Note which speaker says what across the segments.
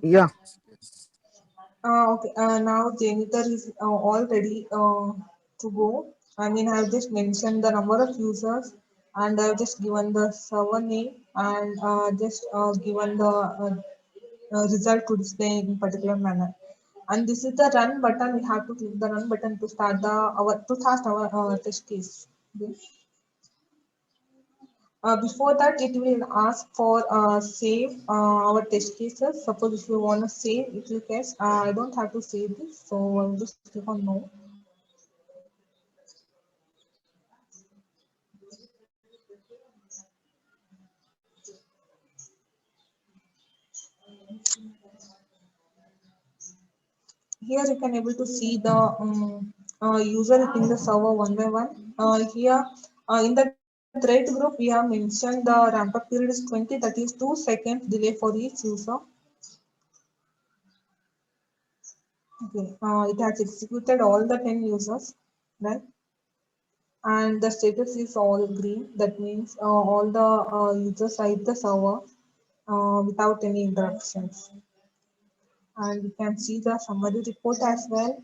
Speaker 1: Yeah.
Speaker 2: Okay, now janitor is all ready to go. I mean, I've just mentioned the number of users and I've just given the server name and just given the result to display in particular manner. And this is the run button. We have to click the run button to start our test case. Okay. Before that, it will ask for save our test cases. Suppose if you want to save, it will case. I don't have to save this, so I'll just click on no. Here you can able to see the user in the server one by one. Here in the thread group, we have mentioned the ramp up period is 20, that is 2 seconds delay for each user. Okay, it has executed all the 10 users, right? And the status is all green. That means all the users are at the server without any interruptions. And you can see the summary report as well.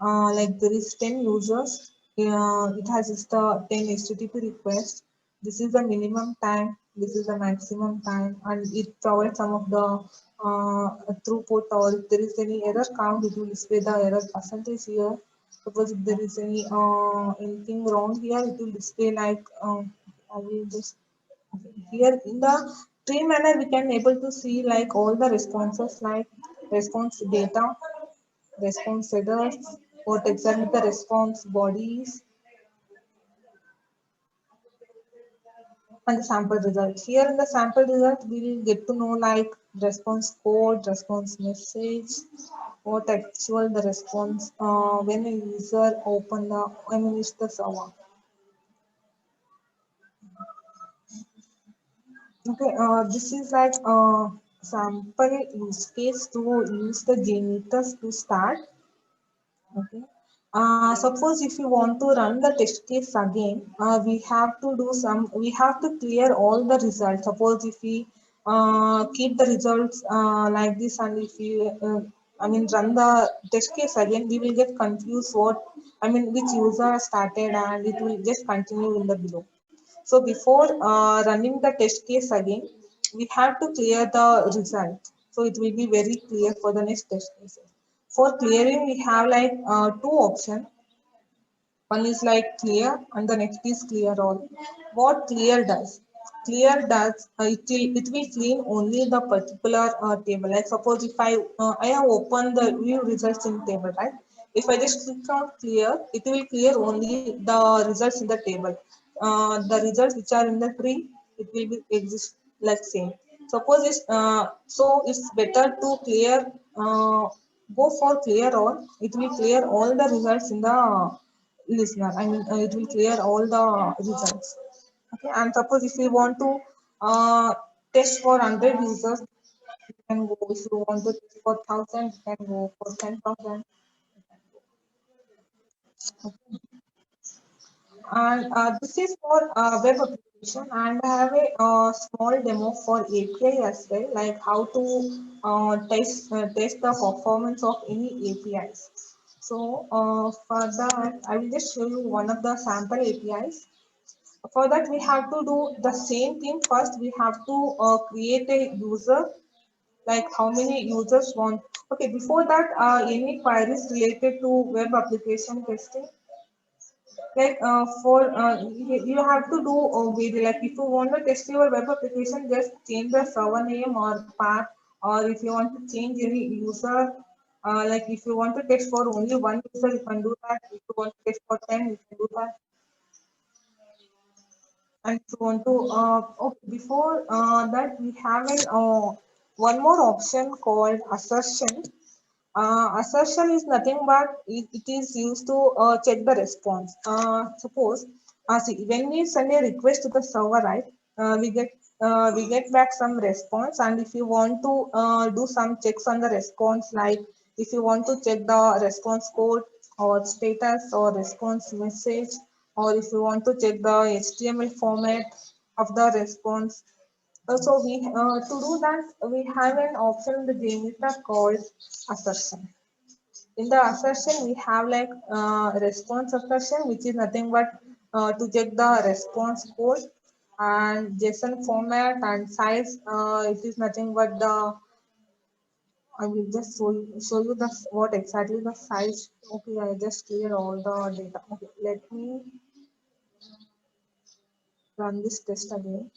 Speaker 2: Like there is 10 users. It has just the 10 HTTP requests. This is the minimum time. This is the maximum time, and it provides some of the throughput, or if there is any error count, it will display the error percentage here. Suppose if there is anything wrong here, it will display like I will just here in the tree manner we can able to see like all the responses like response data, response headers, what exactly the response bodies, and the sample results. Here in the sample result, we will get to know like response code, response message, what actual the response when a user open the I mean use the server. Okay, this is like a sample use case to use the JMeter to start. Okay. Suppose if you want to run the test case again, we have to clear all the results. Suppose if we keep the results like this and if we, run the test case again, we will get confused which user started and it will just continue in the below. So before running the test case again, we have to clear the result. So it will be very clear for the next test cases. For clearing, we have like two options. One is like clear and the next is clear all. What clear does? Clear does it will clean only the particular table. Like suppose if I have opened the view results in table, right? If I just click on clear, it will clear only the results in the table. The results which are in the tree, it will be exist like same. Suppose it's better to clear go for clear all. It will clear all the results in the listener. It will clear all the results. Okay, and suppose if you want to test for 100 users, you can go. If you want to test for 1,000, you can go for 10,000. And this is for web application, and I have a small demo for API as well, like how to test the performance of any APIs. So for that, I will just show you one of the sample APIs. For that, we have to do the same thing. First, we have to create a user, like how many users want. Okay, before that, any queries related to web application testing, like you have to do with like if you want to test your web application, just change the server name or path, or if you want to change any user, like if you want to test for only one user, you can do that. If you want to test for 10, you can do that. And if you want to before that, we have one more option called assertion. Assertion is nothing but it is used to check the response. Suppose, see, when we send a request to the server, right? We get back some response, and if you want to do some checks on the response, like if you want to check the response code or status or response message, or if you want to check the HTML format of the response, So we to do that we have an option in the JMeter called assertion. In the assertion we have like response assertion, which is nothing but to check the response code, and JSON format and size. It is nothing but the I will just show you the what exactly the size. Okay, I just clear all the data. Okay, let me run this test again.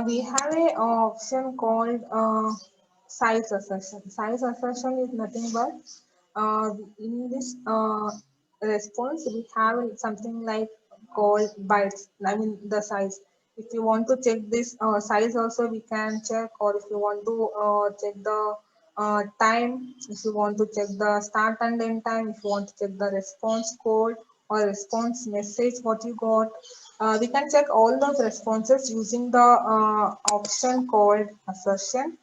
Speaker 2: We have a option called size assertion. Size assertion is nothing but in this response we have something like called bytes. I mean the size. If you want to check this size also we can check, or if you want to check the time, if you want to check the start and end time, if you want to check the response code or response message what you got, we can check all those responses using the option called assertion.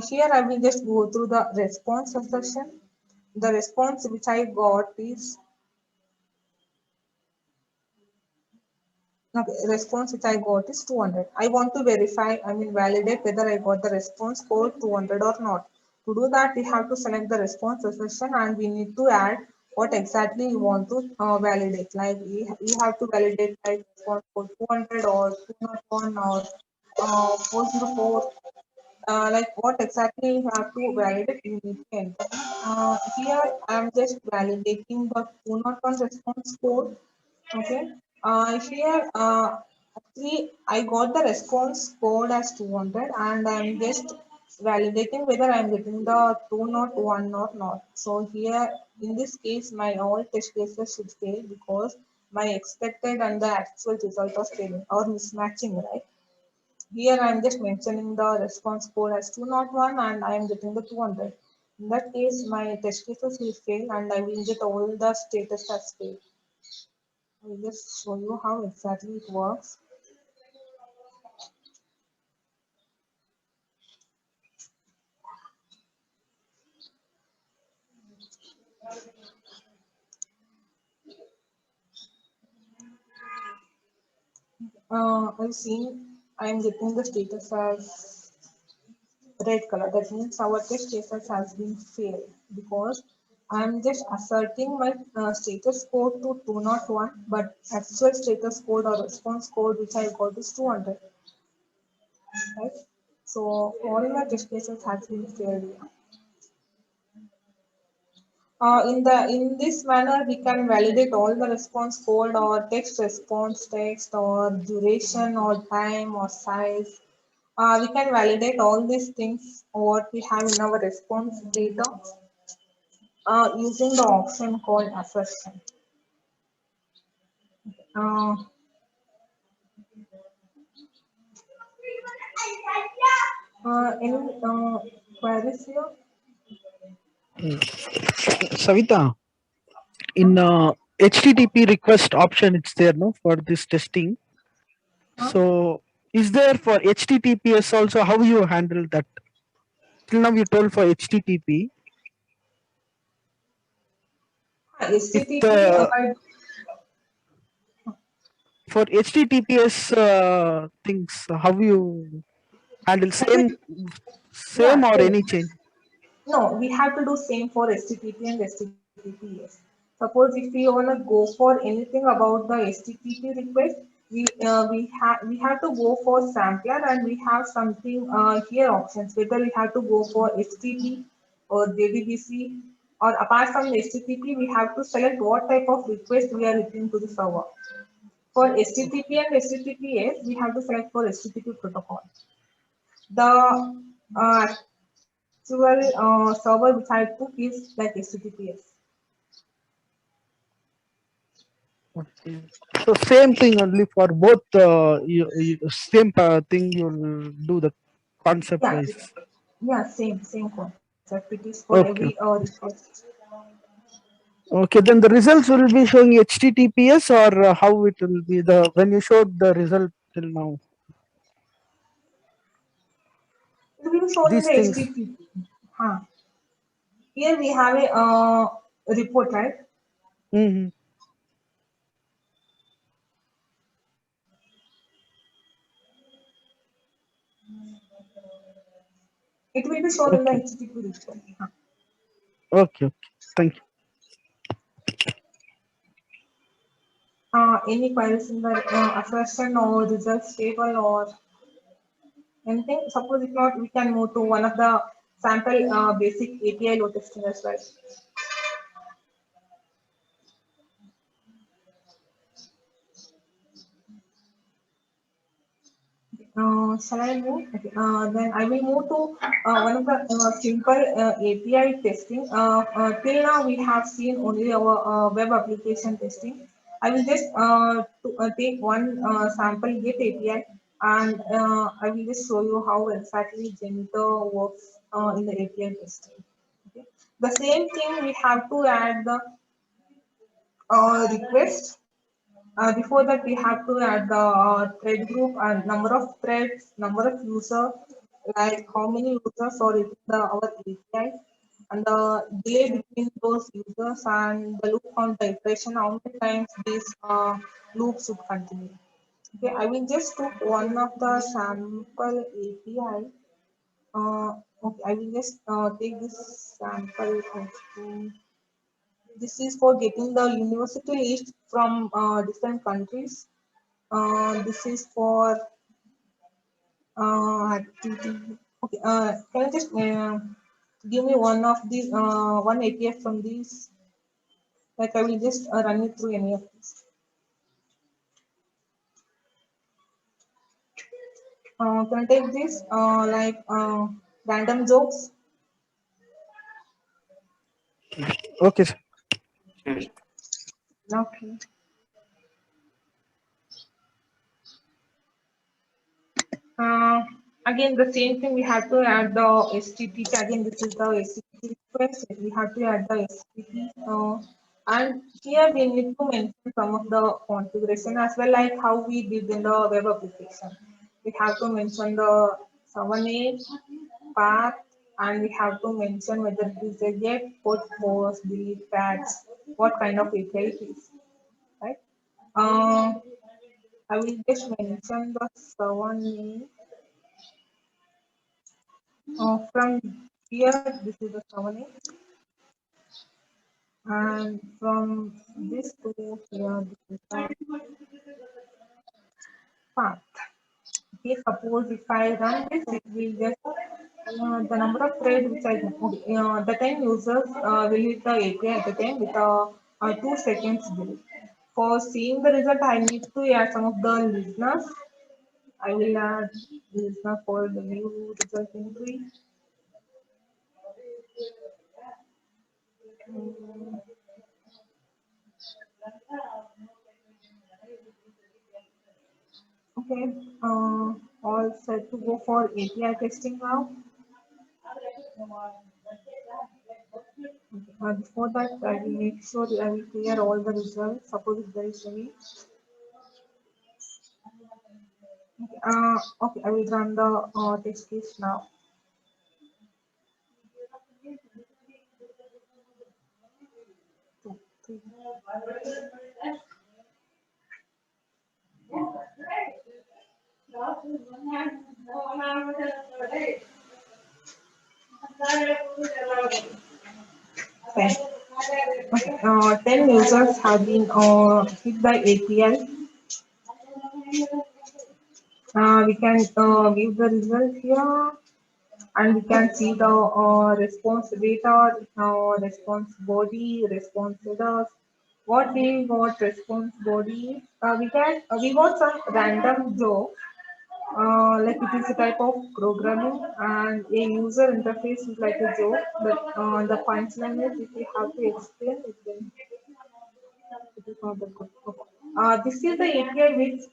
Speaker 2: Here I will just go through the response assertion. The response which I got is okay, response which I got is 200. I want to verify, I mean validate whether I got the response code 200 or not. To do that, we have to select the response assertion and we need to add what exactly you want to validate. Like we have to validate like response code 200 or 201 or 404. Like what exactly you have to validate, you need to enter. Here I am just validating the 201 response code. Okay. Here, actually, I got the response code as 200 and I'm just validating whether I'm getting the 201 or not. So here, in this case, my all test cases should fail because my expected and the actual result was failing or mismatching, right? Here, I'm just mentioning the response code as 201 and I'm getting the 200. In that case, my test cases will fail and I will get all the status as failed. I'll just show you how exactly it works. I've seen I'm getting the status as red color. That means our test status has been failed because I'm just asserting my status code to 201, but actual status code or response code which I got is 200, right? So all my test cases has been failed. In this manner, we can validate all the response code or text response text or duration or time or size. We can validate all these things what we have in our response data using the option called assertion. Uh, any queries here?
Speaker 1: Savita, in HTTP request option, it's there, no, for this testing.
Speaker 2: Huh?
Speaker 1: So, is there for HTTPS also? How you handle that? Till now, you told for HTTP. If
Speaker 2: HTTP,
Speaker 1: the for HTTPS things, how you handle
Speaker 2: actually,
Speaker 1: same
Speaker 2: yeah,
Speaker 1: or
Speaker 2: same.
Speaker 1: any change?
Speaker 2: No, we have to do same for HTTP and HTTPS. Suppose if we want to go for anything about the HTTP request, we have to go for sampler, and we have something here options whether we have to go for HTTP or JDBC, or apart from HTTP we have to select what type of request we are returning to the server. For HTTP and HTTPS we have to select for HTTP protocol. The actual server which I took is like HTTPS.
Speaker 1: Okay. So same thing only for both. Same thing you'll do the concept
Speaker 2: Yeah,
Speaker 1: wise.
Speaker 2: yeah, same concept. It is for every
Speaker 1: Okay.
Speaker 2: request.
Speaker 1: Okay. Then the results will be showing HTTPS, or how it will be the when you showed the result till now.
Speaker 2: It will be shown in
Speaker 1: These
Speaker 2: the
Speaker 1: things.
Speaker 2: HTTP. Huh. Here we have a report, right?
Speaker 1: Hmm.
Speaker 2: It will be shown in the
Speaker 1: Okay.
Speaker 2: HTTP report. Huh.
Speaker 1: Okay. Okay. Thank you.
Speaker 2: Any queries in the assertion or results table or anything? Suppose if not, we can move to one of the sample basic API load testing as well. Shall I move? Okay. Then I will move to one of the simple API testing. Till now we have seen only our web application testing. I will just take one sample Git API, and I will just show you how exactly Jmeter works in the API testing. Okay. The same thing we have to add the request. Before that, we have to add the thread group and number of threads, number of users, like how many users are in our API, and the delay between those users, and the loop count, the iteration, how many times this loop should continue. Okay, I will just took one of the sample API. Okay, I will just take this sample. This is for getting the university list from different countries. This is for activity. Okay, can you just give me one of these, one API from these? Like I will just run it through any of these. Can I take this like random jokes?
Speaker 1: Okay, sir.
Speaker 2: Okay. Uh, Again, the same thing, we have to add the HTTP. Again, this is the HTTP request. We have to add the HTTP. And here we need to mention some of the configuration as well, like how we did in the web application. We have to mention the 7A path, and we have to mention whether it is a get, put, post, delete, patch, what kind of API it is, right? Uh, I will just mention the 7A. From here, this is the summary, and from this to here, this is the path. Okay, suppose if I run this, it will just the number of threads which I okay, the 10 users will hit the API at the time with a 2 seconds delay. For seeing the result, I need to add some of the listeners. I will add listener for the view result entry. Okay, all set to go for API testing now. Before that, I will make sure I will clear all the results. Suppose if there is any. Okay, I will run the test case now. Two, three. 10. Okay. 10 users have been hit by API. We can view the result here, and we can see the response data, response body, response headers. What we got response body? We got some random joke. Like it is a type of programming, and a user interface is like a joke, but the punchline is if we have to explain it, then it is not that good. Okay. This is the API which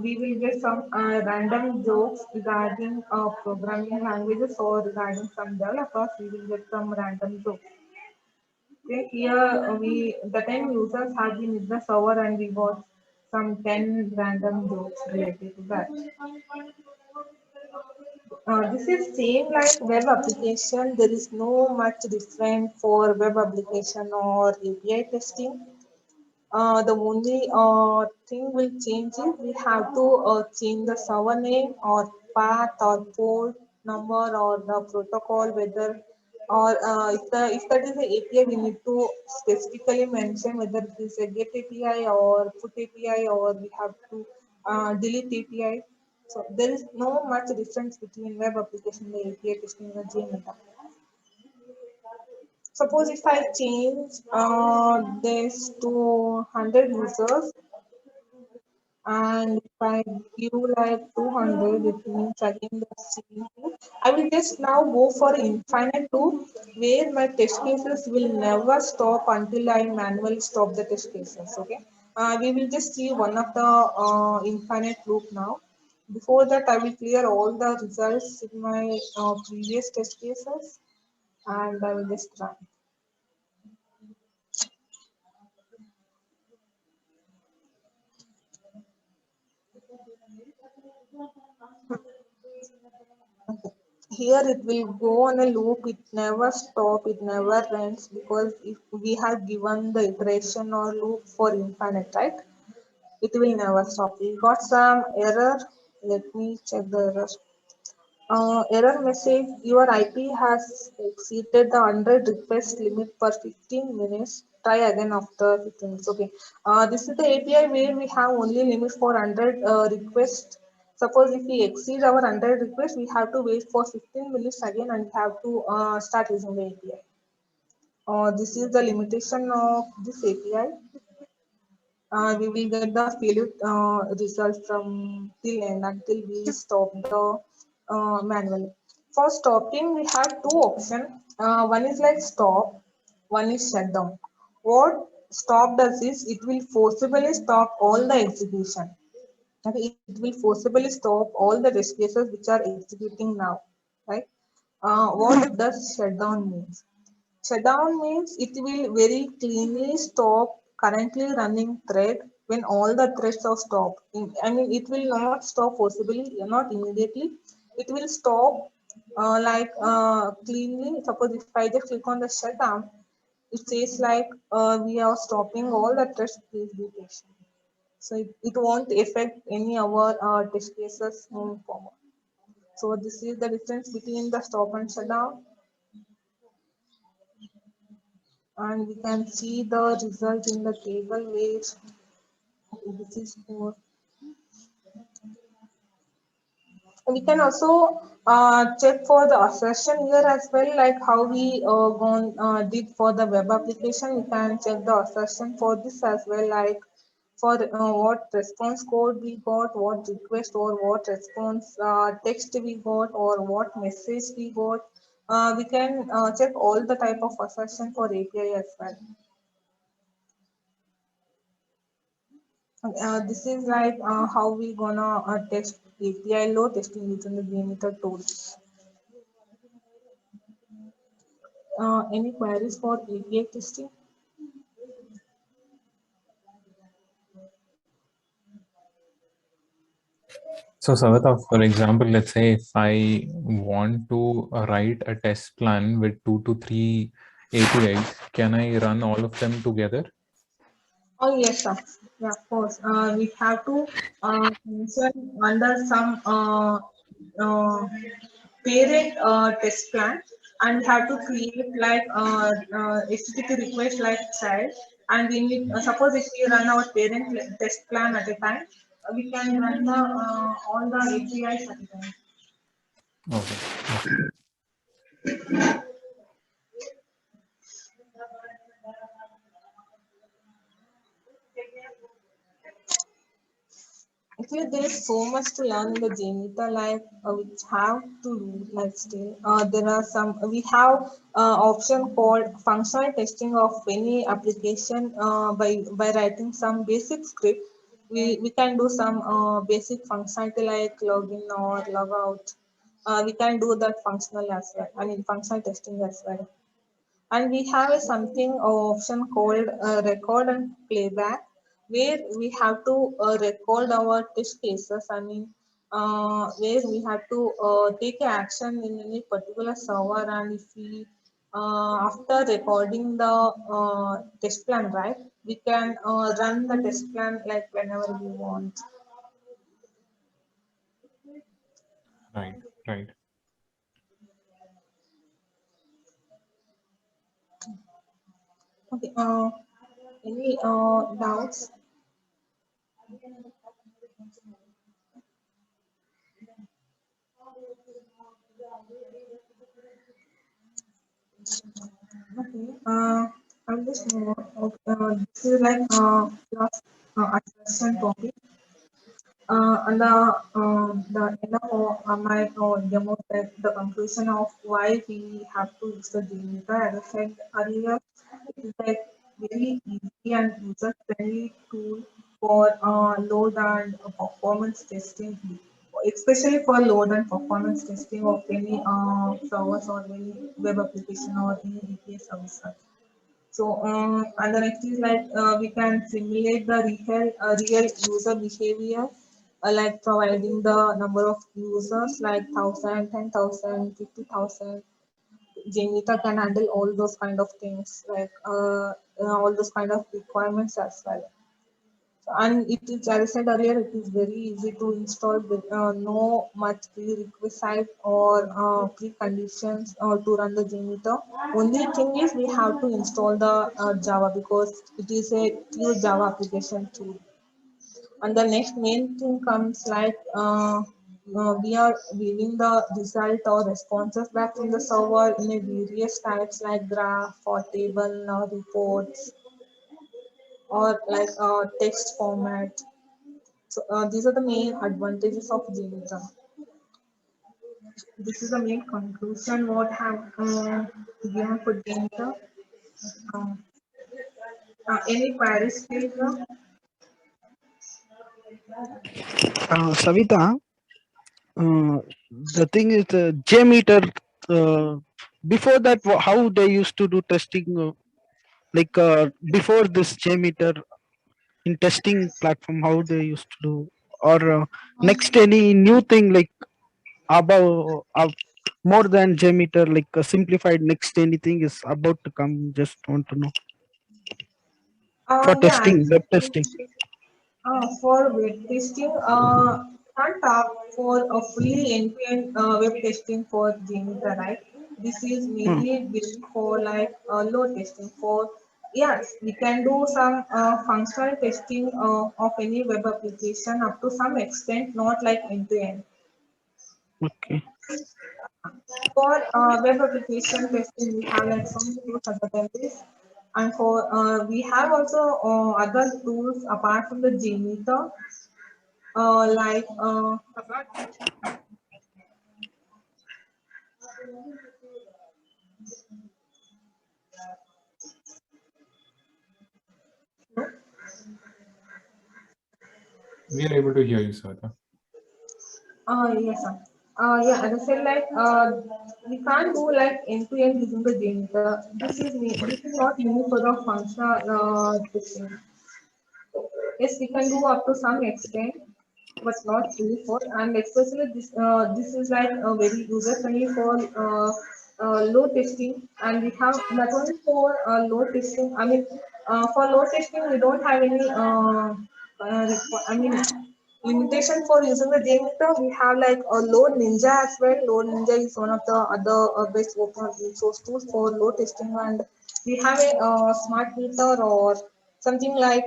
Speaker 2: we will get some random jokes regarding programming languages or regarding some developers. We will get some random jokes. Okay, here the 10 users have been with the server, and we got some 10 random jokes related to that. This is same like web application. There is no much different for web application or API testing. The only thing will change is we have to change the server name or path or port number or the protocol, whether or if that is the API, we need to specifically mention whether it is a get API or put API, or we have to delete API. So there is no much difference between web application and the API testing and the JMeter. Suppose if I change this to 100 users, and if I give like 200, it means again the same thing. I will just now go for infinite loop where my test cases will never stop until I manually stop the test cases. Okay. We will just see one of the infinite loop now. Before that, I will clear all the results in my previous test cases, and I will just run. Here it will go on a loop, it never stop, it never ends, because if we have given the iteration or loop for infinite, right? It will never stop. We got some error. Let me check the error. Error message, your IP has exceeded the 100 request limit per 15 minutes. Try again after 15 minutes. Okay. This is the API where we have only limit for 100 requests. Suppose if we exceed our 100 requests, we have to wait for 15 minutes again and have to start using the API. This is the limitation of this API. We will get the failure result from till end until we stop the manually. For stopping, we have two options. One is like stop, one is shutdown. What stop does is it will forcibly stop all the execution. Okay, it will forcibly stop all the test cases which are executing now, right? What does shutdown means? Shutdown means it will very cleanly stop currently running thread when all the threads are stopped. I mean, it will not stop forcibly, not immediately. It will stop cleanly. Suppose if I just click on the shutdown, it says like we are stopping all the threads. Please be patient. So it won't affect any of our test cases moving forward. So this is the difference between the stop and shutdown. And we can see the result in the table where this is for. We can also check for the assertion here as well, like how we did for the web application. We can check the assertion for this as well, like for what response code we got, what request or what response text we got, or what message we got. We can check all the type of assertion for API as well. This is like how we gonna test API load testing using the JMeter tools. Any queries for API testing?
Speaker 3: So, Savita, for example, let's say if I want to write a test plan with 2 to 3 APIs, can I run all of them together?
Speaker 2: Oh yes, sir. Yeah, of course. We have to mention under some parent test plan. and we have to create like HTTP request like child, and we need suppose if we run our parent test plan at a time, we can run the all the APIs at a time.
Speaker 3: Okay.
Speaker 2: Actually, there is so much to learn in the Janita, like which have to do like still. There are some we have option called functional testing of any application by writing some basic script. We can do some basic functionality like login or logout. We can do that functional as well. I mean functional testing as well. And we have a something option called record and playback, where we have to record our test cases. I mean where we have to take action in any particular server, and if we after recording the test plan, right, we can run the test plan like whenever we want.
Speaker 3: Right. Right.
Speaker 2: Okay, any doubts? Okay. I'm just this is like last assessment topic. And the end of my demo, that the conclusion of why we have to use the Demeter. As I said earlier, it is like very easy and user friendly tool for load and performance testing, especially for load and performance testing of any servers or any web application or any API service. So, and the next is like we can simulate the real user behavior, like providing the number of users like 1,000, 10,000, 50,000. Janita can handle all those kind of things, like all those kind of requirements as well. And it is, as I said earlier, it is very easy to install with no much prerequisite or preconditions to run the JMeter. Only thing is we have to install the Java, because it is a pure Java application tool. And the next main thing comes like we are giving the result or responses back from the server in a various types like graph or table or reports or like text format. So these are the main advantages of Janita. This is the main conclusion what have given for Janita. Um, any queries, please?
Speaker 1: Savita, uh, the thing is the JMeter. Before that, how they used to do testing? Before this JMeter in testing platform, how they used to do, or next any new thing like above more than JMeter, like a simplified next anything is about to come. Just want to know for
Speaker 2: Yeah,
Speaker 1: testing, web testing.
Speaker 2: for web testing, can't talk for a fully end-to-end web testing for Janita, right? This is
Speaker 1: Hmm.
Speaker 2: mainly built for like load testing. For yes, we can do some functional testing of any web application up to some extent, not like end-to-end.
Speaker 1: Okay.
Speaker 2: For web application testing, we have like some tools other than this. And for we have also other tools apart from the JMeter, like
Speaker 3: We are able to hear you, Savita.
Speaker 2: yes, sir. Yeah, as I said, like we can't do like end to end using the JMeter. This is not unique for the functional testing. Yes, we can do up to some extent, but not fully for. And especially this is like very user friendly for load testing. And we have not only for load testing. I mean, for load testing, we don't have any. I mean, limitation for using the JMeter, we have like a Load Ninja as well. Load Ninja is one of the other best open source tools for load testing, and we have a smart meter or something like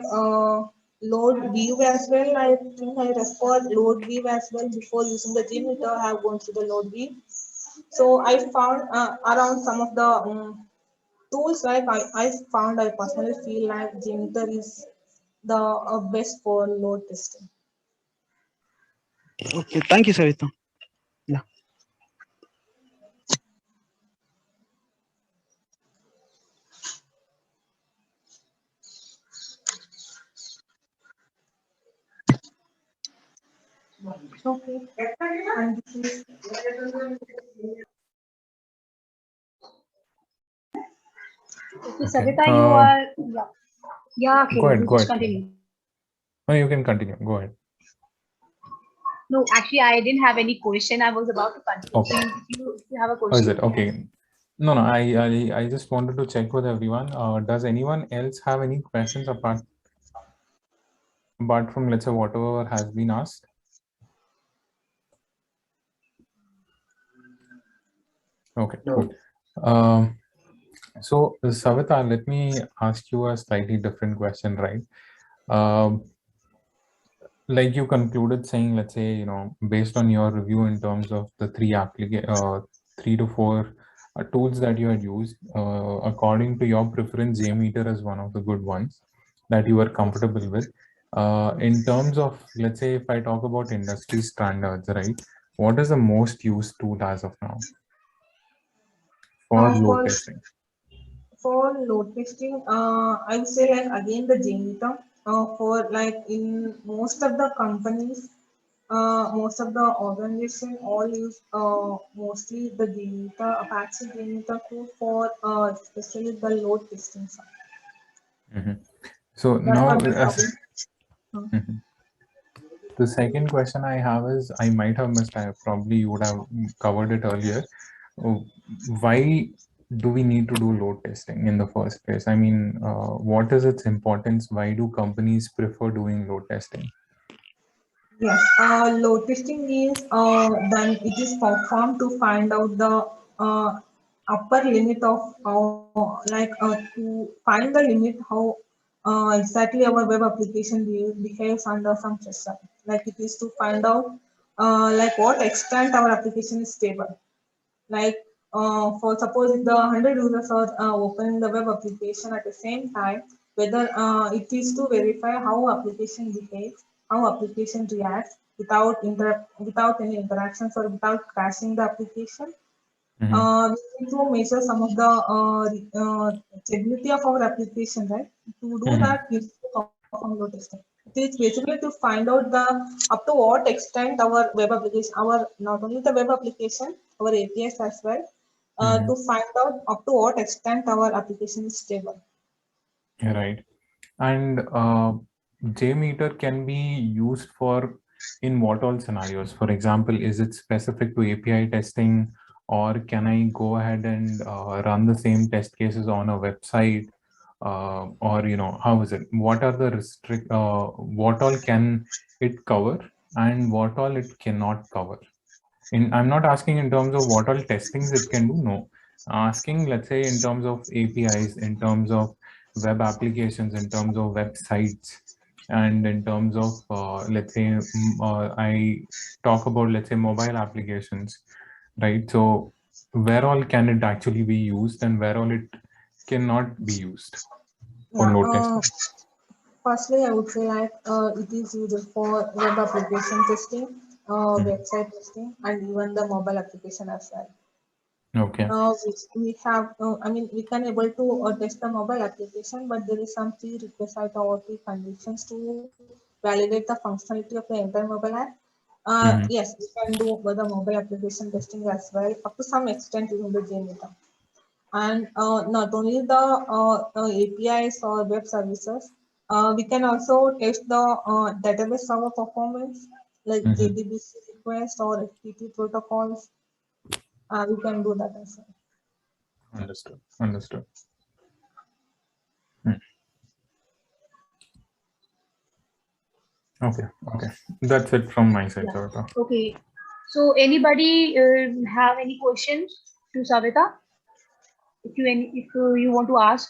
Speaker 2: Load View as well. I think I referred Load View as well before using the JMeter. I have gone through the Load View. So I found around some of the tools like I personally feel like JMeter is the best for load testing.
Speaker 1: Okay, thank you, Savita. Yeah.
Speaker 2: Okay. And this is
Speaker 4: Okay,
Speaker 3: Okay.
Speaker 4: Savita, you are, yeah. Yeah,
Speaker 3: Go ahead.
Speaker 4: Kiran,
Speaker 3: Go
Speaker 4: just
Speaker 3: ahead.
Speaker 4: continue.
Speaker 3: No, you can continue. Go ahead.
Speaker 4: No, actually, I didn't have any question. I was about to continue.
Speaker 3: Okay.
Speaker 4: So if you have a
Speaker 3: Oh,
Speaker 4: question,
Speaker 3: is it
Speaker 4: you can
Speaker 3: okay? No, no. I just wanted to check with everyone. Does anyone else have any questions apart from, let's say, whatever has been asked? Okay, cool. So Savita, let me ask you a slightly different question, right? Um, like you concluded saying, let's say, you know, based on your review in terms of the three to four tools that you had used, according to your preference, JMeter is one of the good ones that you are comfortable with. In terms of, let's say, if I talk about industry standards, right? What is the most used tool as of now for load
Speaker 2: for
Speaker 3: testing?
Speaker 2: load testing. I would say like again the JMeter. For like in most of the companies, most of the organization all use mostly the JMeter, Apache JMeter tool for especially the load testing side.
Speaker 3: Mhm. So
Speaker 2: That's
Speaker 3: now,
Speaker 2: what the problem.
Speaker 3: Mhm. The second question I have is, I might have missed, I probably you would have covered it earlier. Why do we need to do load testing in the first place? I mean, what is its importance? Why do companies prefer doing load testing?
Speaker 2: Yes, load testing is then it is performed to find out the upper limit of like to find the limit how exactly our web application behaves under some pressure. Like it is to find out like what extent our application is stable. Like for suppose if the 100 users are opening the web application at the same time, whether it is to verify how application behaves, how application reacts without any interactions or without crashing the application.
Speaker 3: Mhm.
Speaker 2: We need to measure some of the stability of our application, right? To do
Speaker 3: Mhm.
Speaker 2: that, we need to perform load testing. It is basically to find out the up to what extent our web application, our not only the web application, our APIs as well, to find out up to what extent our application is stable.
Speaker 3: Right. And JMeter can be used for in what all scenarios? For example, is it specific to API testing, or can I go ahead and run the same test cases on a website? Or, you know, how is it? What are the what all can it cover and what all it cannot cover? I'm not asking in terms of what all testings it can do, no. Asking, let's say, in terms of APIs, in terms of web applications, in terms of websites, and in terms of, let's say, I talk about, let's say, mobile applications, right? So where all can it actually be used and where all it cannot be used for
Speaker 2: Yeah.
Speaker 3: load testing?
Speaker 2: Firstly, I would say like it is used for web application testing,
Speaker 3: Mhm.
Speaker 2: website testing, and even the mobile application as well.
Speaker 3: Okay.
Speaker 2: We have, I mean, we can able to test the mobile application, but there is some prerequisite or conditions to validate the functionality of the entire mobile app.
Speaker 3: Mhm.
Speaker 2: Yes, we can do the mobile application testing as well, up to some extent using the JMeter. And not only the APIs or web services, we can also test the database server performance, like
Speaker 3: Mhm.
Speaker 2: JDBC request or FTP protocols. We can do that as well.
Speaker 3: Understood. Understood. Hmm. Okay. That's it from my side,
Speaker 2: Yeah.
Speaker 3: Savita.
Speaker 4: Okay. So anybody have any questions to Savita? If you want to ask.